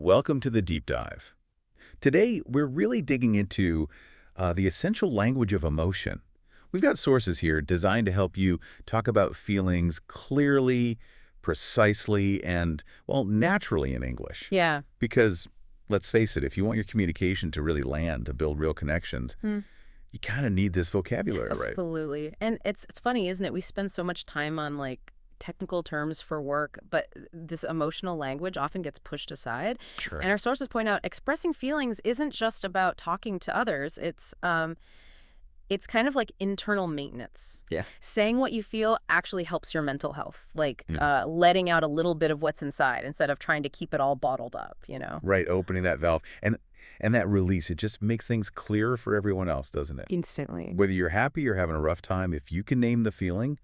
welcome to the deep dive. Today, we're really digging into the essential language of emotion. We've got sources here designed to help you talk about feelings clearly, precisely, and, well, naturally in English. Yeah. Because, let's face it, if you want your communication to really land, to build real connections, you kind of need this vocabulary, right? Absolutely. And it's funny, isn't it? We spend so much time on technical terms for work, but this emotional language often gets pushed aside. Sure. And our sources point out expressing feelings isn't just about talking to others. It's kind of like internal maintenance. Yeah. Saying what you feel actually helps your mental health, letting out a little bit of what's inside instead of trying to keep it all bottled up, you know? Right, opening that valve. And that release, it just makes things clearer for everyone else, doesn't it? Instantly. Whether you're happy or having a rough time, if you can name the feeling,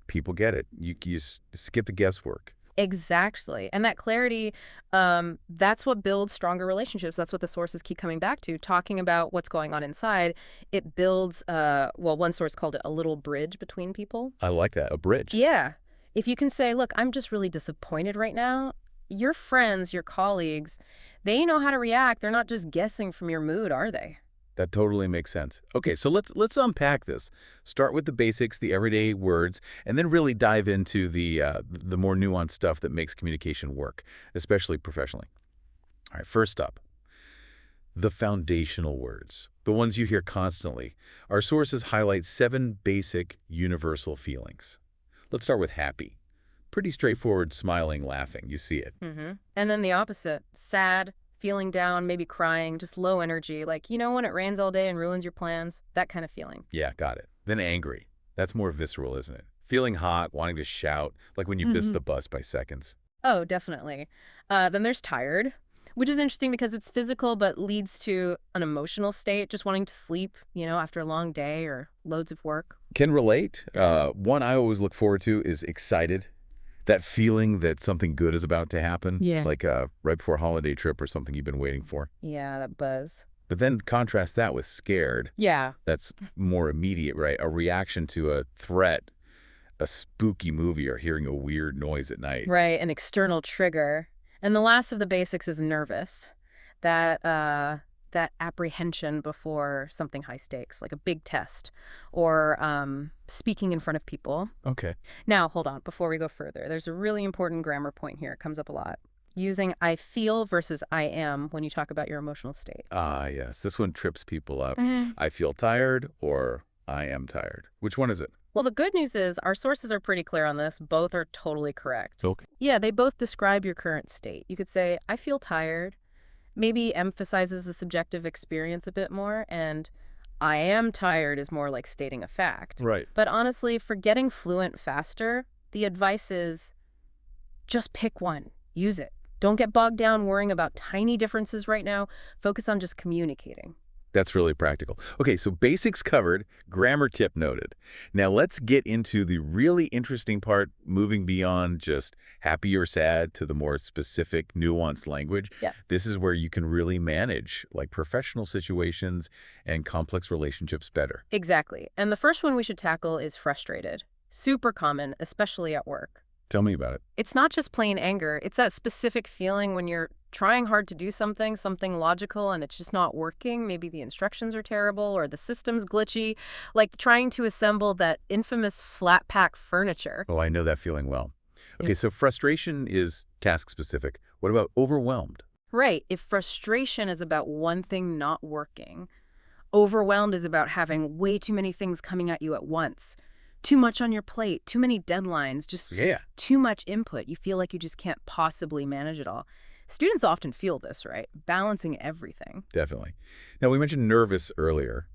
people get it. You skip the guesswork. Exactly. And that clarity, that's what builds stronger relationships. That's what the sources keep coming back to, talking about what's going on inside. It builds, one source called it a little bridge between people. I like that, a bridge. Yeah. If you can say, look, I'm just really disappointed right now, your friends, your colleagues, they know how to react. They're not just guessing from your mood, are they? That totally makes sense. Okay, so let's unpack this. Start with the basics, the everyday words, and then really dive into the more nuanced stuff that makes communication work, especially professionally. All right, first up, the foundational words, the ones you hear constantly. Our sources highlight 7 basic universal feelings. Let's start with happy. Pretty straightforward, smiling, laughing. You see it. And then the opposite, sad, feeling down, maybe crying, just low energy, when it rains all day and ruins your plans, that kind of feeling. Yeah, got it. Then angry. That's more visceral, isn't it? Feeling hot, wanting to shout, like when you missed the bus by seconds. Oh, definitely. Then there's tired, which is interesting because it's physical but leads to an emotional state, just wanting to sleep, after a long day or loads of work. Can relate. One I always look forward to is excited. That feeling that something good is about to happen. Yeah. Like right before a holiday trip or something you've been waiting for. Yeah, that buzz. But then contrast that with scared. Yeah. That's more immediate, right? A reaction to a threat, a spooky movie, or hearing a weird noise at night. Right, an external trigger. And the last of the basics is nervous. That apprehension before something high stakes, like a big test or speaking in front of people. Okay. Now, hold on. Before we go further, there's a really important grammar point here. It comes up a lot. Using I feel versus I am when you talk about your emotional state. Ah, yes. This one trips people up. I feel tired or I am tired. Which one is it? Well, the good news is our sources are pretty clear on this. Both are totally correct. Okay. Yeah, they both describe your current state. You could say, I feel tired. Maybe emphasizes the subjective experience a bit more, and I am tired is more like stating a fact. Right. But honestly, for getting fluent faster, the advice is just pick one. Use it. Don't get bogged down worrying about tiny differences right now. Focus on just communicating. That's really practical. Okay, so basics covered, grammar tip noted. Now let's get into the really interesting part, moving beyond just happy or sad to the more specific, nuanced language. Yeah. This is where you can really manage professional situations and complex relationships better. Exactly. And the first one we should tackle is frustrated. Super common, especially at work. Tell me about it. It's not just plain anger. It's that specific feeling when you're trying hard to do something logical, and it's just not working. Maybe the instructions are terrible or the system's glitchy, like trying to assemble that infamous flat pack furniture. Oh, I know that feeling well. Okay, Yeah. so frustration is task specific. What about overwhelmed? Right. If frustration is about one thing not working, overwhelmed is about having way too many things coming at you at once. Too much on your plate, too many deadlines, just too much input. You feel like you just can't possibly manage it all. Students often feel this, right? Balancing everything. Definitely. Now, we mentioned nervous earlier.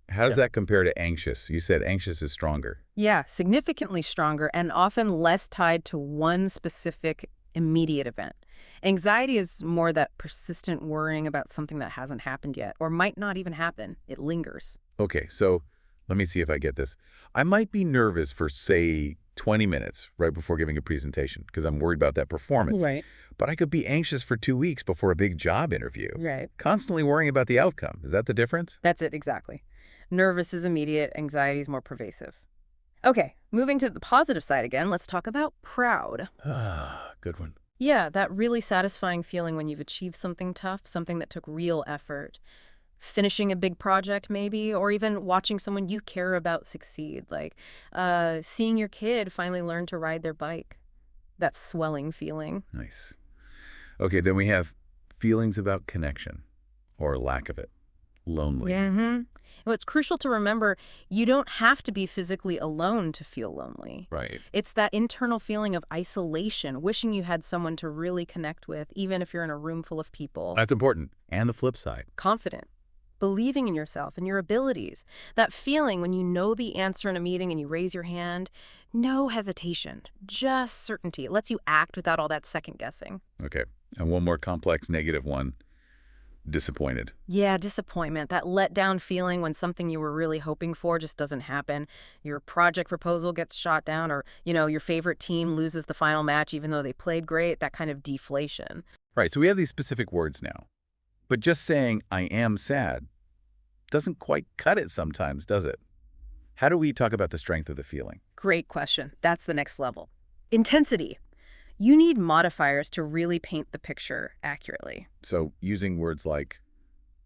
How does that compare to anxious? You said anxious is stronger. Yeah, significantly stronger and often less tied to one specific immediate event. Anxiety is more that persistent worrying about something that hasn't happened yet or might not even happen. It lingers. Okay, so let me see if I get this. I might be nervous for, say, 20 minutes right before giving a presentation because I'm worried about that performance. Right. But I could be anxious for 2 weeks before a big job interview. Right. Constantly worrying about the outcome. Is that the difference? That's it, exactly. Nervous is immediate, anxiety is more pervasive. Okay, moving to the positive side again, let's talk about proud. Ah, good one. Yeah, that really satisfying feeling when you've achieved something tough, something that took real effort. Finishing a big project maybe, or even watching someone you care about succeed, like seeing your kid finally learn to ride their bike. That swelling feeling. Nice. Okay, then we have feelings about connection or lack of it. Lonely. Mm-hmm. Well, it's crucial to remember you don't have to be physically alone to feel lonely. Right. It's that internal feeling of isolation, wishing you had someone to really connect with, even if you're in a room full of people. That's important. And the flip side. Confident, believing in yourself and your abilities. That feeling when you know the answer in a meeting and you raise your hand, no hesitation, just certainty. It lets you act without all that second guessing. Okay. And one more complex negative one. Disappointed. Yeah, disappointment, that letdown feeling when something you were really hoping for just doesn't happen. Your project proposal gets shot down, or, your favorite team loses the final match even though they played great, that kind of deflation. Right, so we have these specific words now. But just saying, I am sad, doesn't quite cut it sometimes, does it? How do we talk about the strength of the feeling? Great question. That's the next level. Intensity. You need modifiers to really paint the picture accurately. So using words like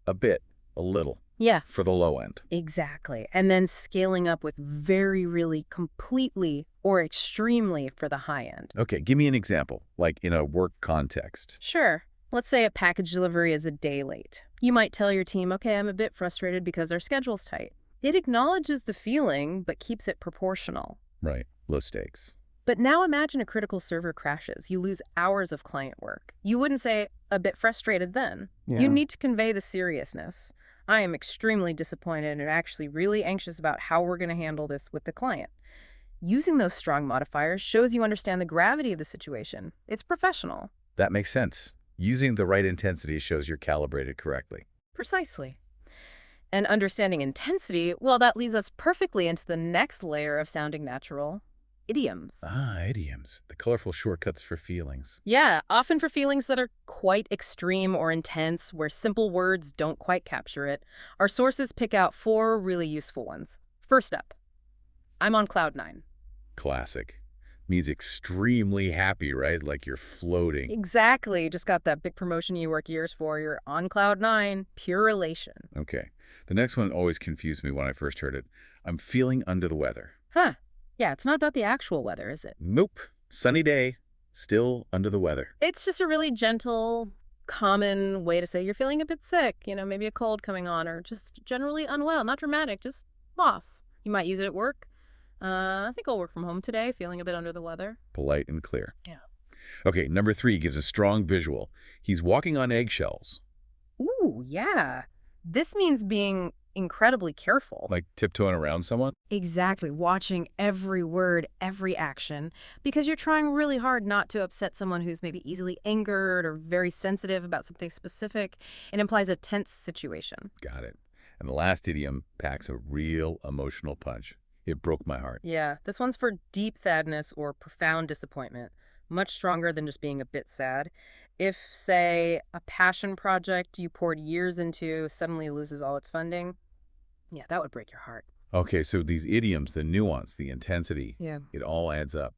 a bit, a little, Yeah, for the low end. exactly. And then scaling up with very, really, completely, or extremely for the high end. Okay, give me an example, like in a work context. Sure. Let's say a package delivery is a day late. You might tell your team, okay, I'm a bit frustrated because our schedule's tight. It acknowledges the feeling, but keeps it proportional. Right, low stakes. But now imagine a critical server crashes. You lose hours of client work. You wouldn't say a bit frustrated then. Yeah. You need to convey the seriousness. I am extremely disappointed and actually really anxious about how we're going to handle this with the client. Using those strong modifiers shows you understand the gravity of the situation. It's professional. That makes sense. Using the right intensity shows you're calibrated correctly. Precisely. And understanding intensity, well, that leads us perfectly into the next layer of sounding natural. Idioms. Ah, idioms. The colorful shortcuts for feelings. Yeah, often for feelings that are quite extreme or intense, where simple words don't quite capture it. Our sources pick out 4 really useful ones. First up, I'm on cloud 9. Classic. Means extremely happy, right? Like you're floating. Exactly. Just got that big promotion you work years for. You're on cloud 9. Pure elation. Okay. The next one always confused me when I first heard it. I'm feeling under the weather. Huh. Yeah, it's not about the actual weather, is it? Nope. Sunny day, still under the weather. It's just a really gentle, common way to say you're feeling a bit sick, maybe a cold coming on, or just generally unwell. Not dramatic, just off. You might use it at work. I think I'll work from home today, feeling a bit under the weather. Polite and clear. Yeah. Okay, number 3 gives a strong visual. He's walking on eggshells. Ooh, yeah. This means being incredibly careful. Like tiptoeing around someone? Exactly. Watching every word, every action, because you're trying really hard not to upset someone who's maybe easily angered or very sensitive about something specific. It implies a tense situation. Got it. And the last idiom packs a real emotional punch. It broke my heart. Yeah, this one's for deep sadness or profound disappointment. Much stronger than just being a bit sad. If, say, a passion project you poured years into suddenly loses all its funding, yeah, that would break your heart. Okay, so these idioms, the nuance, the intensity, Yeah. it all adds up.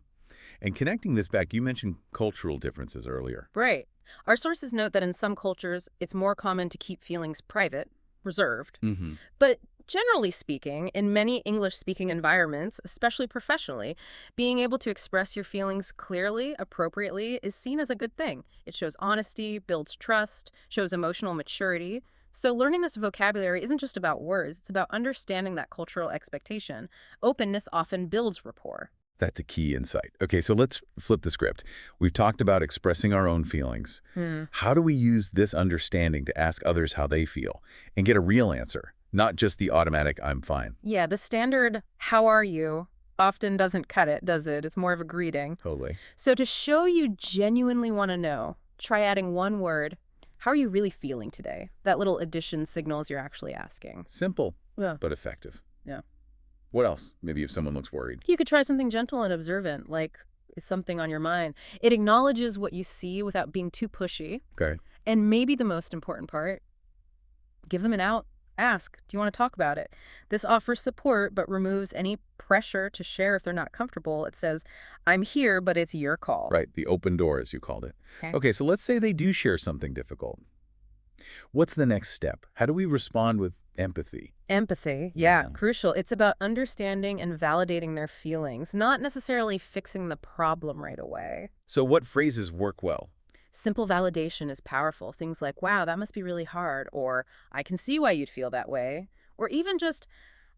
And connecting this back, you mentioned cultural differences earlier. Right. Our sources note that in some cultures, it's more common to keep feelings private, reserved. Mm-hmm. But generally speaking, in many English-speaking environments, especially professionally, being able to express your feelings clearly, appropriately, is seen as a good thing. It shows honesty, builds trust, shows emotional maturity. So learning this vocabulary isn't just about words, it's about understanding that cultural expectation. Openness often builds rapport. That's a key insight. Okay, so let's flip the script. We've talked about expressing our own feelings. How do we use this understanding to ask others how they feel and get a real answer, not just the automatic, I'm fine? Yeah, the standard, how are you, often doesn't cut it, does it? It's more of a greeting. Totally. So to show you genuinely want to know, try adding one word. How are you really feeling today? That little addition signals you're actually asking. Simple, Yeah. but effective. Yeah. What else? Maybe if someone looks worried. You could try something gentle and observant, like, is something on your mind? It acknowledges what you see without being too pushy. Okay. And maybe the most important part, give them an out. Ask, do you want to talk about it? This offers support but removes any pressure to share if they're not comfortable. It says, I'm here, but it's your call. Right, the open door, as you called it. Okay. Okay, so let's say they do share something difficult. What's the next step? How do we respond with empathy? Empathy, yeah, crucial. It's about understanding and validating their feelings, not necessarily fixing the problem right away. So what phrases work well? Simple validation is powerful. Things like, wow, that must be really hard, or I can see why you'd feel that way, or even just,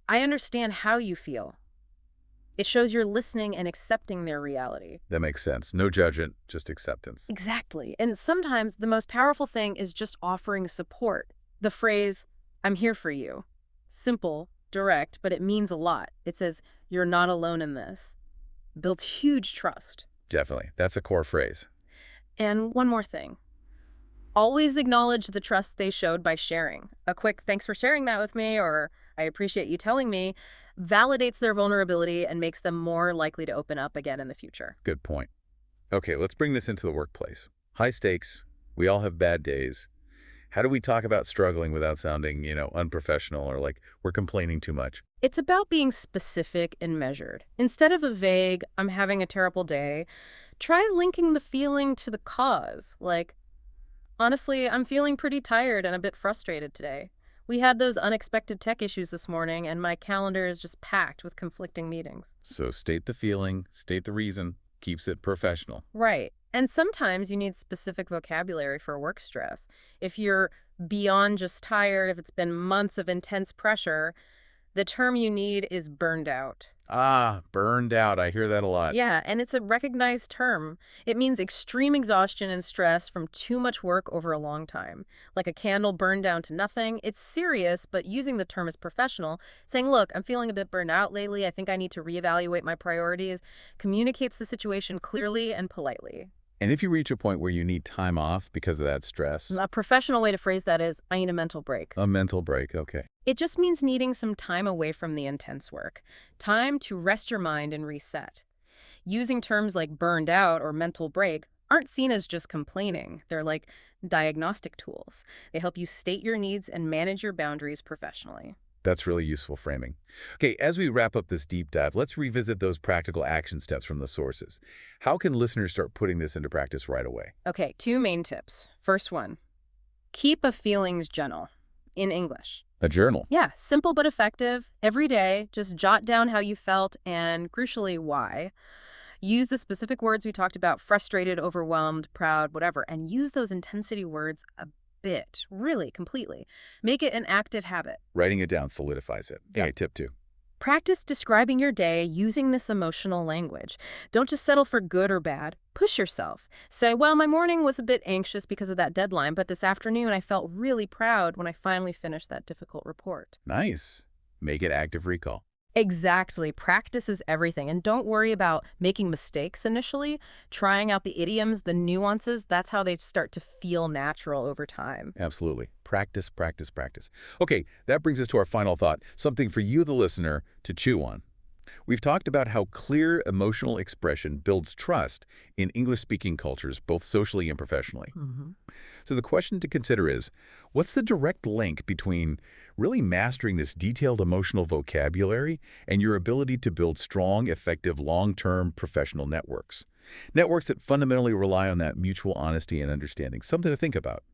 I understand how you feel. It shows you're listening and accepting their reality. That makes sense. No judgment, just acceptance. Exactly. And sometimes the most powerful thing is just offering support. The phrase, I'm here for you. Simple, direct, but it means a lot. It says, you're not alone in this. Builds huge trust. Definitely. That's a core phrase. And one more thing. Always acknowledge the trust they showed by sharing. A quick thanks for sharing that with me, or I appreciate you telling me, validates their vulnerability and makes them more likely to open up again in the future. Good point. Okay, let's bring this into the workplace. High stakes. We all have bad days. How do we talk about struggling without sounding, unprofessional or like we're complaining too much? It's about being specific and measured. Instead of a vague, I'm having a terrible day, try linking the feeling to the cause. Like, honestly, I'm feeling pretty tired and a bit frustrated today. We had those unexpected tech issues this morning, and my calendar is just packed with conflicting meetings. So state the feeling, state the reason, keeps it professional. Right. And sometimes you need specific vocabulary for work stress. If you're beyond just tired, if it's been months of intense pressure, the term you need is burned out. Ah, burned out. I hear that a lot. Yeah, and it's a recognized term. It means extreme exhaustion and stress from too much work over a long time. Like a candle burned down to nothing. It's serious, but using the term as professional, saying, look, I'm feeling a bit burned out lately. I think I need to reevaluate my priorities, communicates the situation clearly and politely. And if you reach a point where you need time off because of that stress? A professional way to phrase that is, I need a mental break. A mental break, okay. It just means needing some time away from the intense work. Time to rest your mind and reset. Using terms like burned out or mental break aren't seen as just complaining. They're like diagnostic tools. They help you state your needs and manage your boundaries professionally. That's really useful framing. Okay, as we wrap up this deep dive, let's revisit those practical action steps from the sources. How can listeners start putting this into practice right away? Okay, 2 main tips. First one, keep a feelings journal in English. A journal? Yeah, simple but effective. Every day, just jot down how you felt and, crucially, why. Use the specific words we talked about, frustrated, overwhelmed, proud, whatever, and use those intensity words a bit, really, completely. Make it an active habit. Writing it down solidifies it. Yeah. Okay, tip 2. Practice describing your day using this emotional language. Don't just settle for good or bad. Push yourself. Say, well, my morning was a bit anxious because of that deadline, but this afternoon I felt really proud when I finally finished that difficult report. Nice. Make it active recall. Exactly. Practice is everything. And don't worry about making mistakes initially. Trying out the idioms, the nuances, that's how they start to feel natural over time. Absolutely. Practice, practice, practice. Okay, that brings us to our final thought, something for you, the listener, to chew on. We've talked about how clear emotional expression builds trust in English-speaking cultures, both socially and professionally. So the question to consider is, what's the direct link between really mastering this detailed emotional vocabulary and your ability to build strong, effective, long-term professional networks? Networks that fundamentally rely on that mutual honesty and understanding. Something to think about.